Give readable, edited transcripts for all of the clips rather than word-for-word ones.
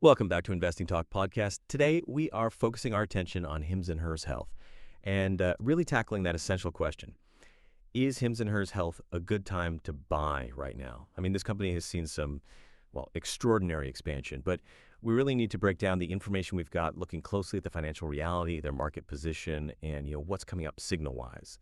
Welcome back to Investing Talk Podcast. Today, we are focusing our attention on HIMS and HERS Health and really tackling that essential question. Is HIMS and HERS Health a good time to buy right now? I mean, this company has seen some, extraordinary expansion, but we really need to break down the information we've got, looking closely at the financial reality, their market position, and what's coming up signal-wise.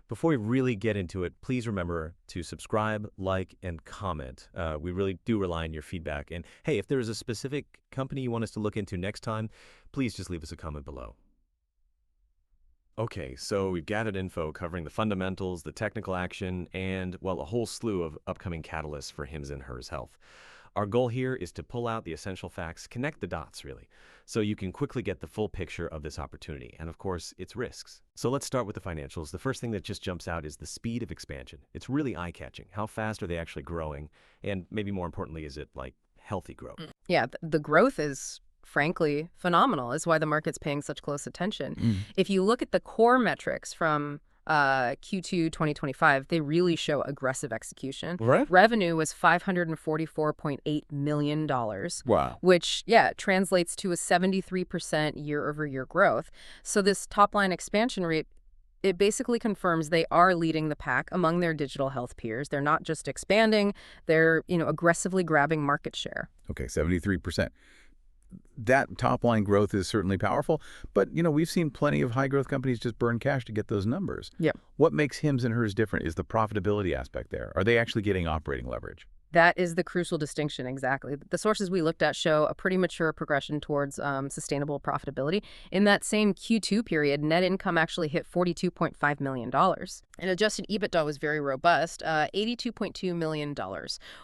Before we really get into it, please remember to subscribe, like, and comment. We really do rely on your feedback. And hey, if there is a specific company you want us to look into next time, please just leave us a comment below. Okay, so we've gathered info covering the fundamentals, the technical action, and, a whole slew of upcoming catalysts for HIMS and HERS Health. Our goal here is to pull out the essential facts, connect the dots, really, so you can quickly get the full picture of this opportunity and, of course, its risks. So let's start with the financials. The first thing that just jumps out is the speed of expansion. It's really eye-catching. How fast are they actually growing? And maybe more importantly, is it, healthy growth? Yeah, the growth is frankly phenomenal. Is why the market's paying such close attention. If you look at the core metrics from Q2 2025, they really show aggressive execution. Right. Revenue was $544.8 million. Wow. Which, translates to a 73% year-over-year growth. So this top-line expansion rate, it basically confirms they are leading the pack among their digital health peers. They're not just expanding, they're, aggressively grabbing market share. Okay, 73%. That top-line growth is certainly powerful, but, we've seen plenty of high-growth companies just burn cash to get those numbers. Yep. What makes HIMS and HERS different is the profitability aspect there. Are they actually getting operating leverage? That is the crucial distinction, exactly. The sources we looked at show a pretty mature progression towards sustainable profitability. In that same Q2 period, net income actually hit $42.5 million. And adjusted EBITDA was very robust, $82.2 million.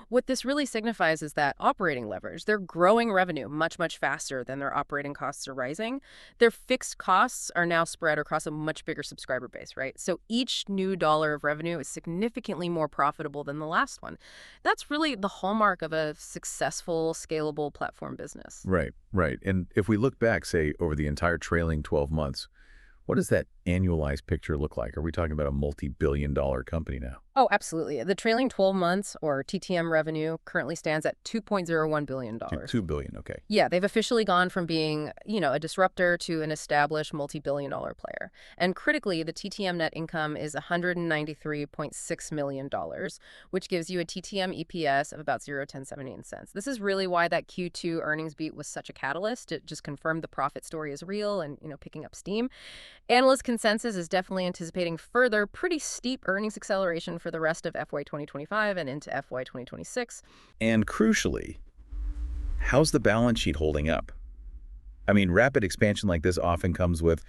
What this really signifies is that operating leverage. They're growing revenue much, much faster than their operating costs are rising. Their fixed costs are now spread across a much bigger subscriber base, right? So each new dollar of revenue is significantly more profitable than the last one. That's really the hallmark of a successful, scalable platform business. Right. And if we look back, say, over the entire trailing 12 months, what does that annualized picture look like? Are we talking about a multi-billion-dollar company now? Oh, absolutely. The trailing 12 months, or TTM revenue, currently stands at $2.01 billion. $2 billion, okay. Yeah, they've officially gone from being, a disruptor to an established multi-billion-dollar player. And critically, the TTM net income is $193.6 million, which gives you a TTM EPS of about 0.1078 cents. This is really why that Q2 earnings beat was such a catalyst. It just confirmed the profit story is real and, picking up steam. Analyst consensus is definitely anticipating further pretty steep earnings acceleration for the rest of FY 2025 and into FY 2026. And crucially, how's the balance sheet holding up? I mean, rapid expansion like this often comes with,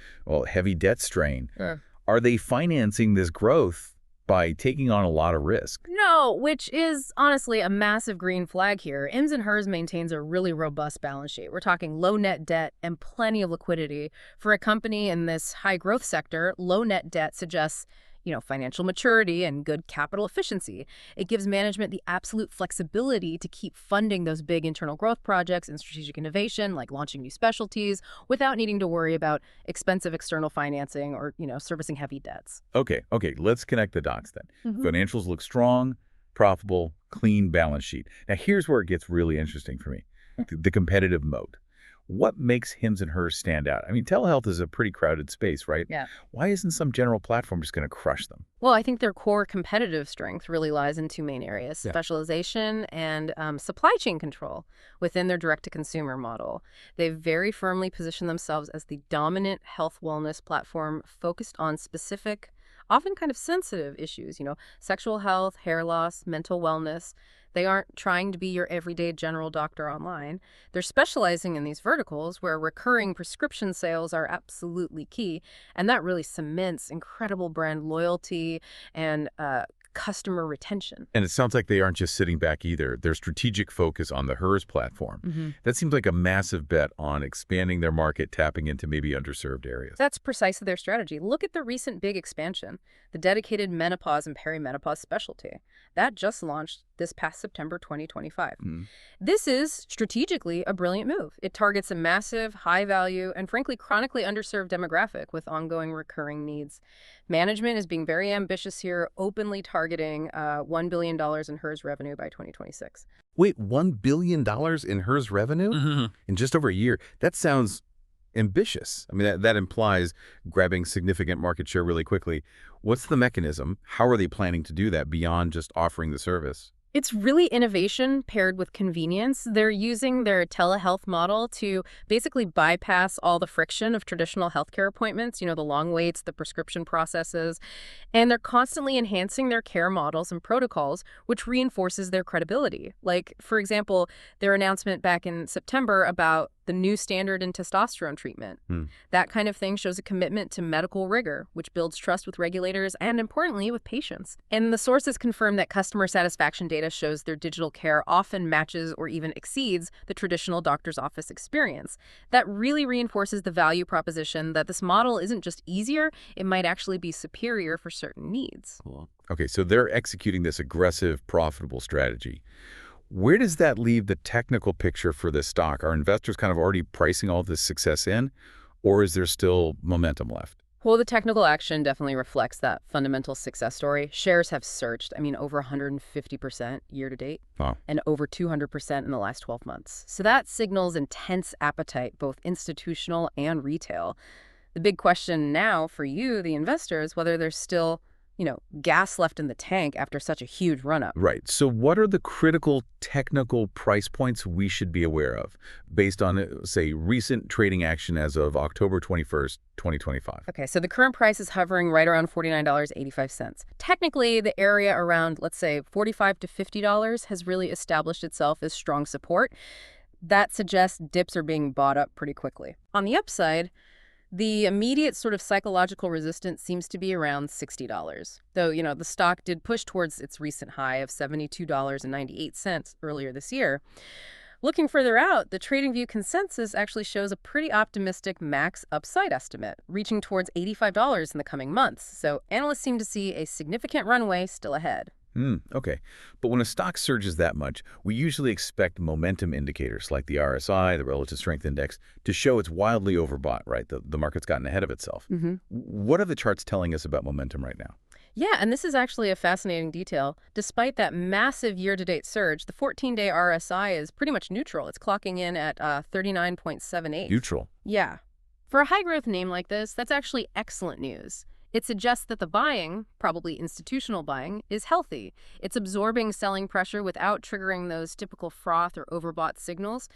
heavy debt strain. Are they financing this growth by taking on a lot of risk? No, which is honestly a massive green flag here. HIMS and HERS maintains a really robust balance sheet. We're talking low net debt and plenty of liquidity. For a company in this high growth sector, low net debt suggests financial maturity and good capital efficiency. It gives management the absolute flexibility to keep funding those big internal growth projects and strategic innovation, like launching new specialties, without needing to worry about expensive external financing or, servicing heavy debts. Okay, let's connect the dots then. Financials look strong, profitable, clean balance sheet. Now, here's where it gets really interesting for me, the competitive moat. What makes HIMS and HERS stand out? I mean, telehealth is a pretty crowded space, right? Yeah. Why isn't some general platform just going to crush them? Well, I think their core competitive strength really lies in two main areas, specialization and supply chain control within their direct-to-consumer model. They've very firmly positioned themselves as the dominant health wellness platform focused on specific, often kind of sensitive issues, sexual health, hair loss, mental wellness. They aren't trying to be your everyday general doctor online. They're specializing in these verticals where recurring prescription sales are absolutely key, and that really cements incredible brand loyalty and customer retention. And it sounds like they aren't just sitting back either. Their strategic focus on the HERS platform. That seems like a massive bet on expanding their market, tapping into maybe underserved areas. That's precisely their strategy. Look at the recent big expansion, the dedicated menopause and perimenopause specialty. That just launched this past September 2025. This is strategically a brilliant move. It targets a massive, high-value, and frankly, chronically underserved demographic with ongoing recurring needs. Management is being very ambitious here, openly targeting $1 billion in HERS revenue by 2026. Wait, $1 billion in HERS revenue in just over a year? That sounds ambitious. I mean, that implies grabbing significant market share really quickly. What's the mechanism? How are they planning to do that beyond just offering the service? It's really innovation paired with convenience. They're using their telehealth model to basically bypass all the friction of traditional healthcare appointments, the long waits, the prescription processes, and they're constantly enhancing their care models and protocols, which reinforces their credibility. Like, for example, their announcement back in September about the new standard in testosterone treatment. That kind of thing shows a commitment to medical rigor, which builds trust with regulators and, importantly, with patients. And the sources confirm that customer satisfaction data shows their digital care often matches or even exceeds the traditional doctor's office experience. That really reinforces the value proposition that this model isn't just easier, it might actually be superior for certain needs. Cool. Okay, so they're executing this aggressive, profitable strategy. Where does that leave the technical picture for this stock? Are investors kind of already pricing all this success in, or is there still momentum left? Well, the technical action definitely reflects that fundamental success story. Shares have surged, over 150% year to date, Wow. and over 200% in the last 12 months. So that signals intense appetite, both institutional and retail. The big question now for you, the investor, is whether there's still gas left in the tank after such a huge run-up. Right. So what are the critical technical price points we should be aware of based on, say, recent trading action as of October 21st, 2025? Okay, so the current price is hovering right around $49.85. Technically, the area around, let's say, $45 to $50 has really established itself as strong support. That suggests dips are being bought up pretty quickly. On the upside, the immediate sort of psychological resistance seems to be around $60, though, the stock did push towards its recent high of $72.98 earlier this year. Looking further out, the TradingView consensus actually shows a pretty optimistic max upside estimate, reaching towards $85 in the coming months. So analysts seem to see a significant runway still ahead. Okay. But when a stock surges that much, we usually expect momentum indicators like the RSI, the Relative Strength Index, to show it's wildly overbought, right? The market's gotten ahead of itself. What are the charts telling us about momentum right now? Yeah, and this is actually a fascinating detail. Despite that massive year-to-date surge, the 14-day RSI is pretty much neutral. It's clocking in at 39.78. Neutral. Yeah. For a high-growth name like this, that's actually excellent news. It suggests that the buying, probably institutional buying, is healthy. It's absorbing selling pressure without triggering those typical froth or overbought signals.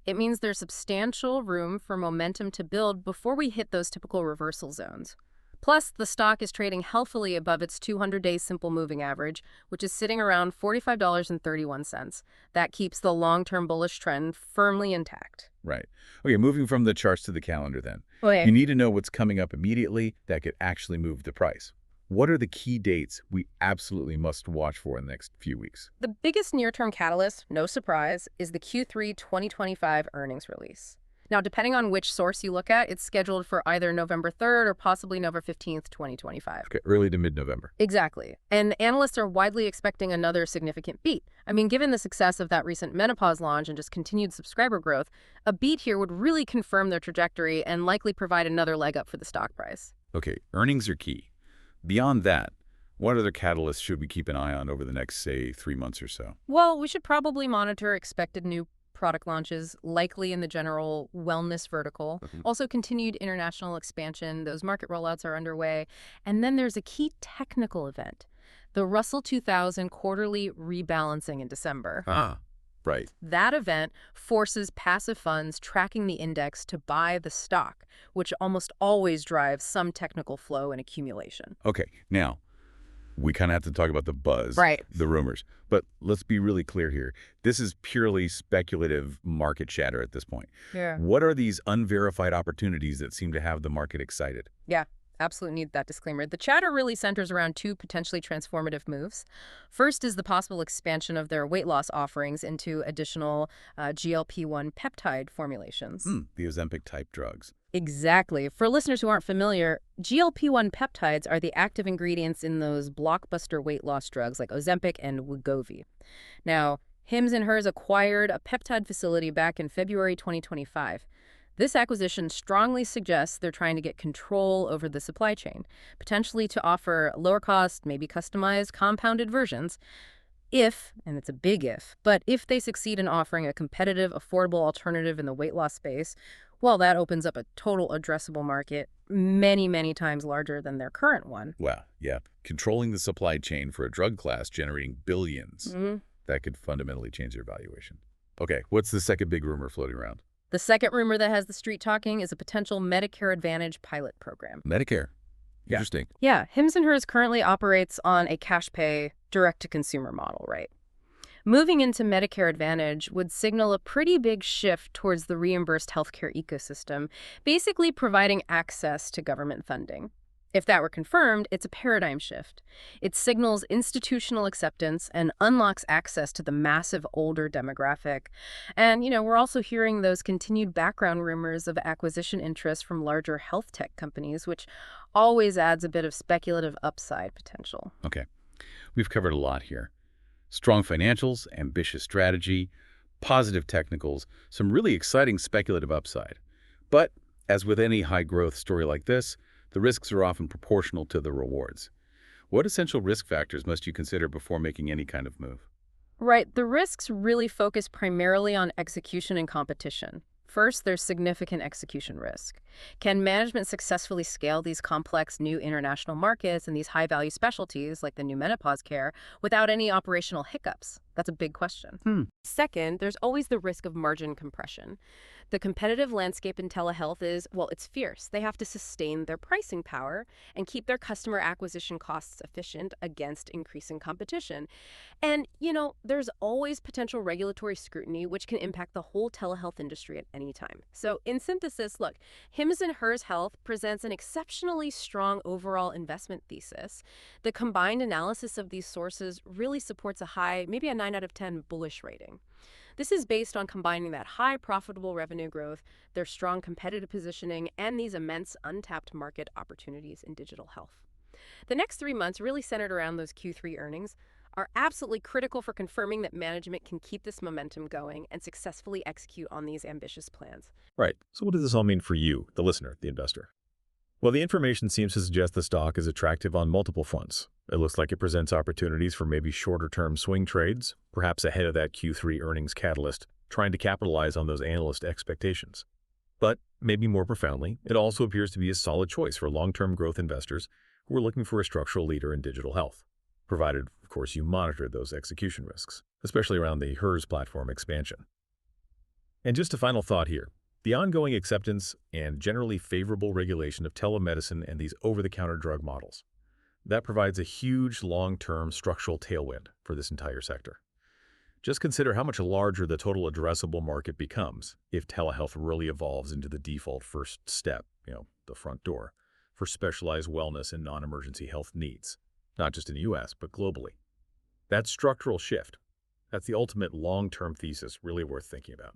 It means there's substantial room for momentum to build before we hit those typical reversal zones. Plus, the stock is trading healthily above its 200-day simple moving average, which is sitting around $45.31. That keeps the long-term bullish trend firmly intact. Right. Okay, moving from the charts to the calendar then. Okay. You need to know what's coming up immediately that could actually move the price. What are the key dates we absolutely must watch for in the next few weeks? The biggest near-term catalyst, no surprise, is the Q3 2025 earnings release. Now, depending on which source you look at, it's scheduled for either November 3rd or possibly November 15th, 2025. Okay, early to mid-November. Exactly. And analysts are widely expecting another significant beat. Given the success of that recent menopause launch and just continued subscriber growth, a beat here would really confirm their trajectory and likely provide another leg up for the stock price. Okay, earnings are key. Beyond that, what other catalysts should we keep an eye on over the next, say, 3 months or so? Well, we should probably monitor expected new product launches, likely in the general wellness vertical. Also continued international expansion. Those market rollouts are underway. And then there's a key technical event, the Russell 2000 quarterly rebalancing in December. Right. That event forces passive funds tracking the index to buy the stock, which almost always drives some technical flow and accumulation. Okay, now, we kind of have to talk about the buzz, Right. the rumors. But let's be really clear here. This is purely speculative market chatter at this point. Yeah. What are these unverified opportunities that seem to have the market excited? Yeah. Absolutely need that disclaimer. The chatter really centers around two potentially transformative moves. First is the possible expansion of their weight loss offerings into additional GLP-1 peptide formulations. The Ozempic-type drugs. Exactly. For listeners who aren't familiar, GLP-1 peptides are the active ingredients in those blockbuster weight loss drugs like Ozempic and Wegovy. Now, HIMS and HERS acquired a peptide facility back in February 2025. This acquisition strongly suggests they're trying to get control over the supply chain, potentially to offer lower cost, maybe customized, compounded versions. If, and it's a big if, but if they succeed in offering a competitive, affordable alternative in the weight loss space, well, that opens up a total addressable market many, many times larger than their current one. Wow, yeah. Controlling the supply chain for a drug class generating billions. That could fundamentally change their valuation. Okay, what's the second big rumor floating around? The second rumor that has the street talking is a potential Medicare Advantage pilot program. Medicare. Yeah. Interesting. Yeah, Hims& Hers currently operates on a cash pay, direct-to-consumer model, right? Moving into Medicare Advantage would signal a pretty big shift towards the reimbursed healthcare ecosystem, basically providing access to government funding. If that were confirmed, it's a paradigm shift. It signals institutional acceptance and unlocks access to the massive older demographic. And, we're also hearing those continued background rumors of acquisition interest from larger health tech companies, which always adds a bit of speculative upside potential. Okay, we've covered a lot here. Strong financials, ambitious strategy, positive technicals, some really exciting speculative upside. But as with any high-growth story like this, the risks are often proportional to the rewards. What essential risk factors must you consider before making any kind of move? Right, the risks really focus primarily on execution and competition. First, there's significant execution risk. Can management successfully scale these complex new international markets and these high-value specialties like the new menopause care without any operational hiccups? That's a big question. Second, there's always the risk of margin compression. The competitive landscape in telehealth is, well, it's fierce. They have to sustain their pricing power and keep their customer acquisition costs efficient against increasing competition. And, there's always potential regulatory scrutiny, which can impact the whole telehealth industry at any time. So in synthesis, look, Hims & Hers Health presents an exceptionally strong overall investment thesis. The combined analysis of these sources really supports a high, maybe a 9 out of 10 bullish rating. This is based on combining that high profitable revenue growth, their strong competitive positioning, and these immense untapped market opportunities in digital health. The next 3 months, really centered around those Q3 earnings, are absolutely critical for confirming that management can keep this momentum going and successfully execute on these ambitious plans. Right. So what does this all mean for you, the listener, the investor? Well, the information seems to suggest the stock is attractive on multiple fronts. It looks like it presents opportunities for maybe shorter-term swing trades, perhaps ahead of that Q3 earnings catalyst, trying to capitalize on those analyst expectations. But maybe more profoundly, it also appears to be a solid choice for long-term growth investors who are looking for a structural leader in digital health, provided, of course, you monitor those execution risks, especially around the HERS platform expansion. And just a final thought here. The ongoing acceptance and generally favorable regulation of telemedicine and these over-the-counter drug models, that provides a huge long-term structural tailwind for this entire sector. Just consider how much larger the total addressable market becomes if telehealth really evolves into the default first step, the front door, for specialized wellness and non-emergency health needs, not just in the US, but globally. That structural shift, that's the ultimate long-term thesis really worth thinking about.